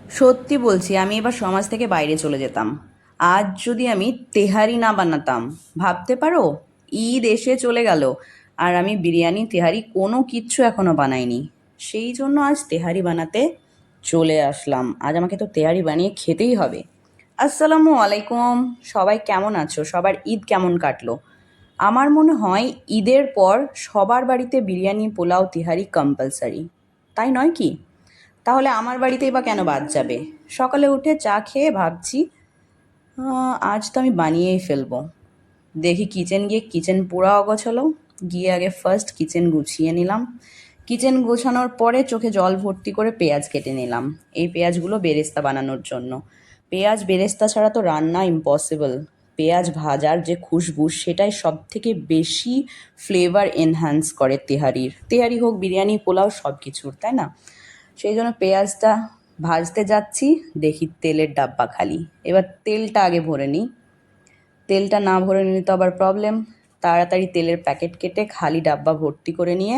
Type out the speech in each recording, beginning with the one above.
সত্যি বলছি, আমি এবার সমাজ থেকে বাইরে চলে যেতাম। আজ যদি আমি তেহারি না বানাতাম, ভাবতে পারো? ঈদ এসে চলে গেল, আর আমি বিরিয়ানি তেহারি কোনো কিচ্ছু এখনো বানাইনি। সেই জন্য আজ তেহারি বানাতে চলে আসলাম। আজ আমাকে তো তেহারি বানিয়ে খেতেই হবে। আসসালামু আলাইকুম। সবাই কেমন আছো? সবার ঈদ কেমন কাটলো? আমার মনে হয় ঈদের পর সবার বাড়িতে বিরিয়ানি, পোলাও, তেহারি কম্পালসারি, তাই নয় কি? তাহলে আমার বাড়িতেই বা কেন বাদ যাবে? সকালে উঠে চা খেয়ে ভাবছি, আজ তো আমি বানিয়েই ফেলবো। দেখি কিচেন গিয়ে কিচেন পুরা অগোছালো। গিয়ে আগে ফার্স্ট কিচেন গুছিয়ে নিলাম। কিচেন গোছানোর পরে চোখে জল ভর্তি করে পেঁয়াজ কেটে নিলাম, এই পেঁয়াজগুলো বেরেস্তা বানানোর জন্য। পেঁয়াজ বেরেস্তা ছাড়া তো রান্না ইম্পসিবল। পেঁয়াজ ভাজার যে খুশবু, সেটাই সব থেকে বেশি ফ্লেভার এনহ্যান্স করে তেহারির। তেহারি হোক, বিরিয়ানি, পোলাও, সব কিছুর, তাই না? সেই জন্য পেঁয়াজটা ভাজতে যাচ্ছি, দেখি তেলের ডাব্বা খালি। এবার তেলটা আগে ভরে নিই। তেলটা না ভরে নিলে তো আবার প্রবলেম। তাড়াতাড়ি তেলের প্যাকেট কেটে খালি ডাব্বা ভর্তি করে নিয়ে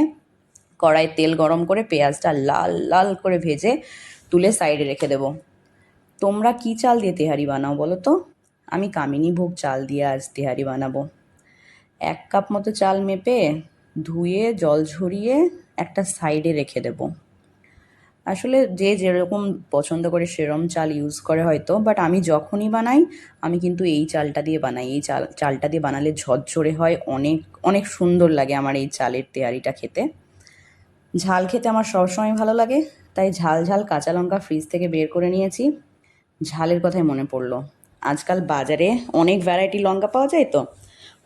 কড়াই তেল গরম করে পেঁয়াজটা লাল লাল করে ভেজে তুলে সাইডে রেখে দেবো। তোমরা কি চাল দিয়ে তেহারি বানাও বলো তো? আমি কামিনী ভোগ চাল দিয়ে আজ তেহারি বানাবো। 1 কাপ মতো চাল মেপে ধুয়ে জল ঝরিয়ে একটা সাইডে রেখে দেবো। আসলে যে যেরকম পছন্দ করে সেরম চাল ইউজ করে হয়তো, বাট আমি যখনই বানাই আমি কিন্তু এই চালটা দিয়ে বানাই। এই চালটা দিয়ে বানালে ঝরঝরে হয়, অনেক অনেক সুন্দর লাগে আমার এই চালের তেহারিটা খেতে। ঝাল খেতে আমার সবসময় ভালো লাগে, তাই ঝাল ঝাল কাঁচা লঙ্কা ফ্রিজ থেকে বের করে নিয়েছি। ঝালের কথাই মনে পড়লো, আজকাল বাজারে অনেক ভ্যারাইটি লঙ্কা পাওয়া যায় তো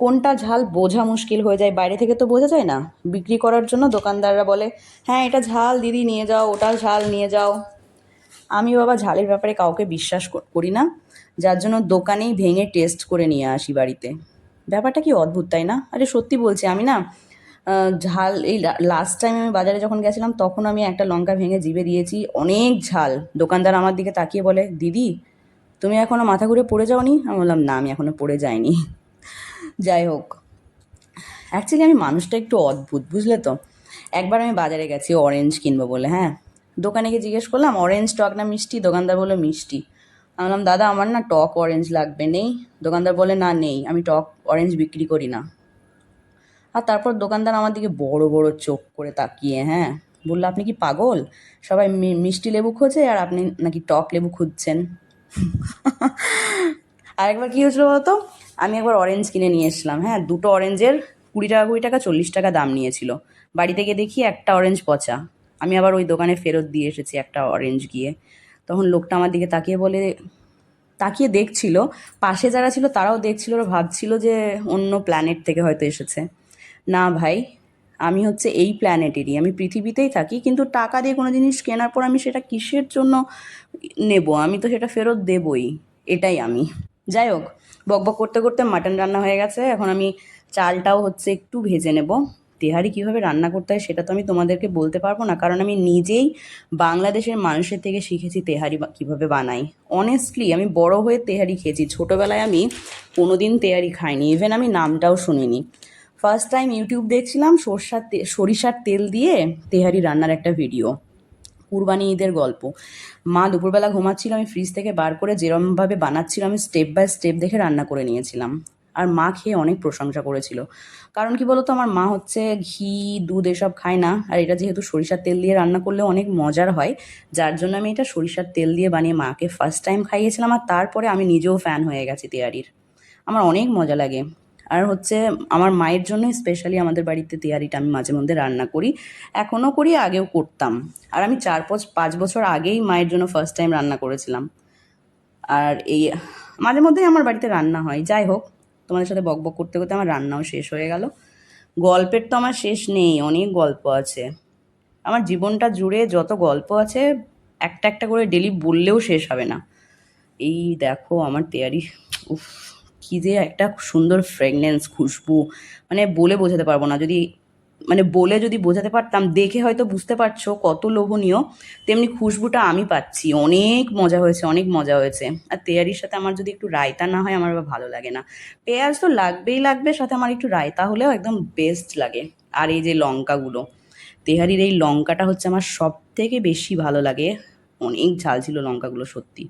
কোনটা ঝাল বোঝা মুশকিল হয়ে যায়। বাইরে থেকে তো বোঝা যায় না। বিক্রি করার জন্য দোকানদাররা বলে, হ্যাঁ এটা ঝাল দিদি, নিয়ে যাও, ওটা ঝাল নিয়ে যাও। আমি বাবা ঝালের ব্যাপারে কাউকে বিশ্বাস করি না, যার জন্য দোকানেই ভেঙে টেস্ট করে নিয়ে আসি বাড়িতে। ব্যাপারটা কি অদ্ভুত, তাই না? আরে সত্যি বলছি, আমি না ঝাল এই লাস্ট টাইম আমি বাজারে যখন গেছিলাম তখন আমি একটা লঙ্কা ভেঙে জিভে দিয়েছি, অনেক ঝাল। দোকানদার আমার দিকে তাকিয়ে বলে, দিদি তুমি এখনো মাথা ঘুরে পড়ে যাওনি? আমি বললাম, না আমি এখনো পড়ে যাইনি। যাই হোক, অ্যাকচুয়ালি আমি মানুষটা একটু অদ্ভুত, বুঝলে তো। একবার আমি বাজারে গেছি অরেঞ্জ কিনবো বলে, হ্যাঁ। দোকানে গিয়ে জিজ্ঞেস করলাম, অরেঞ্জ টক না মিষ্টি? দোকানদার বললো মিষ্টি। আমি বললাম, দাদা আমার না টক অরেঞ্জ লাগবে, নেই? দোকানদার বলে, না নেই, আমি টক অরেঞ্জ বিক্রি করি না। আর তারপর দোকানদার আমার দিকে বড় বড় চোখ করে তাকিয়ে, হ্যাঁ, বললো, আপনি কি পাগল? সবাই মিষ্টি লেবু খোঁজে, আর আপনি নাকি টক লেবু খুঁজছেন? আরেকবার কী হয়েছিল বলতো? আমি একবার অরেঞ্জ কিনে নিয়ে এসলাম, হ্যাঁ, দুটো অরেঞ্জের 20 টাকা 20 টাকা 40 টাকা দাম নিয়েছিল। বাড়িতে গিয়ে দেখি একটা অরেঞ্জ পচা। আমি আবার ওই দোকানে ফেরত দিয়ে এসেছি একটা অরেঞ্জ গিয়ে। তখন লোকটা আমার দিকে তাকিয়ে বলে, তাকিয়ে দেখছিল, পাশে যারা ছিল তারাও দেখছিল, ওরা ভাবছিল যে অন্য প্ল্যানেট থেকে হয়তো এসেছে। না ভাই, আমি হচ্ছে এই প্ল্যানেটেরই, আমি পৃথিবীতেই থাকি, কিন্তু টাকা দিয়ে কোনো জিনিস কেনার পর আমি সেটা কিসের জন্য নেব? আমি তো সেটা ফেরত দেবই। এটাই আমি। যাই হোক, বকবক করতে করতে মাটন রান্না হয়ে গেছে। এখন আমি চালটাও হচ্ছে একটু ভেজে নেব। তেহারি কীভাবে রান্না করতে হয় সেটা তো আমি তোমাদেরকে বলতে পারবো না, কারণ আমি নিজেই বাংলাদেশের মানুষের থেকে শিখেছি তেহারি কীভাবে বানাই। অনেস্টলি আমি বড় হয়ে তেহারি খেয়েছি, ছোটোবেলায় আমি কোনোদিন তেহারি খাইনি, ইভেন আমি নামটাও শুনিনি। ফার্স্ট টাইম ইউটিউব দেখছিলাম সরিষার তেল দিয়ে তেহারি রান্নার একটা ভিডিও, কুরবানি ঈদের গল্প। মা দুপুরবেলা ঘুমাচ্ছিল, আমি ফ্রিজ থেকে বার করে যেরমভাবে বানাচ্ছিল আমি স্টেপ বাই স্টেপ দেখে রান্না করে নিয়েছিলাম। আর মা খেয়ে অনেক প্রশংসা করেছিল। কারণ কি বলতো, আমার মা হচ্ছে ঘি দুধ এসব খায় না, আর এটা যেহেতু সরিষার তেল দিয়ে রান্না করলে অনেক মজার হয়, যার জন্য আমি এটা সরিষার তেল দিয়ে বানিয়ে মাকে ফার্স্ট টাইম খাইয়েছিলাম। আর তারপরে আমি নিজেও ফ্যান হয়ে গেছি তেয়ারির। আমার অনেক মজা লাগে। আর হচ্ছে আমার মায়ের জন্য স্পেশালি আমাদের বাড়িতে তেহারিটা আমি মাঝে মধ্যে রান্না করি, এখনও করি, আগেও করতাম। আর আমি 4-5 বছর আগেই মায়ের জন্য ফার্স্ট টাইম রান্না করেছিলাম। আর এই মাঝে মধ্যেই আমার বাড়িতে রান্না হয়। যাই হোক, তোমাদের সাথে বকবক করতে করতে আমার রান্নাও শেষ হয়ে গেল। গল্পের তো আমার শেষ নেই, অনেক গল্প আছে। আমার জীবনটা জুড়ে যত গল্প আছে, একটা একটা করে ডেলি বললেও শেষ হবে না। এই দেখো আমার তেয়ারি, উফ, কি যে একটা সুন্দর ফ্রেগনেন্স, খুশবু, মানে বলে বোঝাতে পারবো না। বলে যদি বোঝাতে পারতাম, দেখে হয়তো বুঝতে পারছো কত লোভনীয়, তেমনি খুশবুটা আমি পাচ্ছি। অনেক মজা হয়েছে, অনেক মজা হয়েছে। আর তেয়ারির সাথে আমার যদি একটু রায়তা না হয় আমার আবার ভালো লাগে না। পেঁয়াজ তো লাগবেই লাগবে, সাথে আমার একটু রায়তা হলেও একদম বেস্ট লাগে। আর এই যে লঙ্কাগুলো, তেহারির এই লঙ্কাটা হচ্ছে আমার সব থেকে বেশি ভালো লাগে। অনেক ঝাল ছিল লঙ্কাগুলো সত্যি,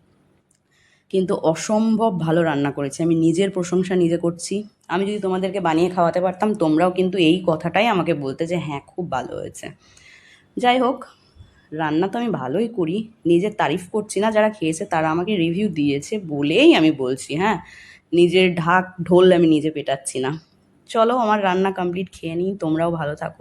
কিন্তু অসম্ভব ভালো রান্না করেছি। আমি নিজের প্রশংসা নিজে করছি। আমি যদি তোমাদেরকে বানিয়ে খাওয়াতে পারতাম, তোমরাও কিন্তু এই কথাটাই আমাকে বলতে যে হ্যাঁ, খুব ভালো হয়েছে। যাই হোক, রান্না তো আমি ভালোই করি, নিজের তারিফ করছি না, যারা খেয়েছে তারা আমাকে রিভিউ দিয়েছে বলেই আমি বলছি। হ্যাঁ, নিজের ঢাক ঢোল আমি নিজে পেটাচ্ছি না। চলো, আমার রান্না কমপ্লিট, খেয়ে নিই, তোমরাও ভালো থাকো।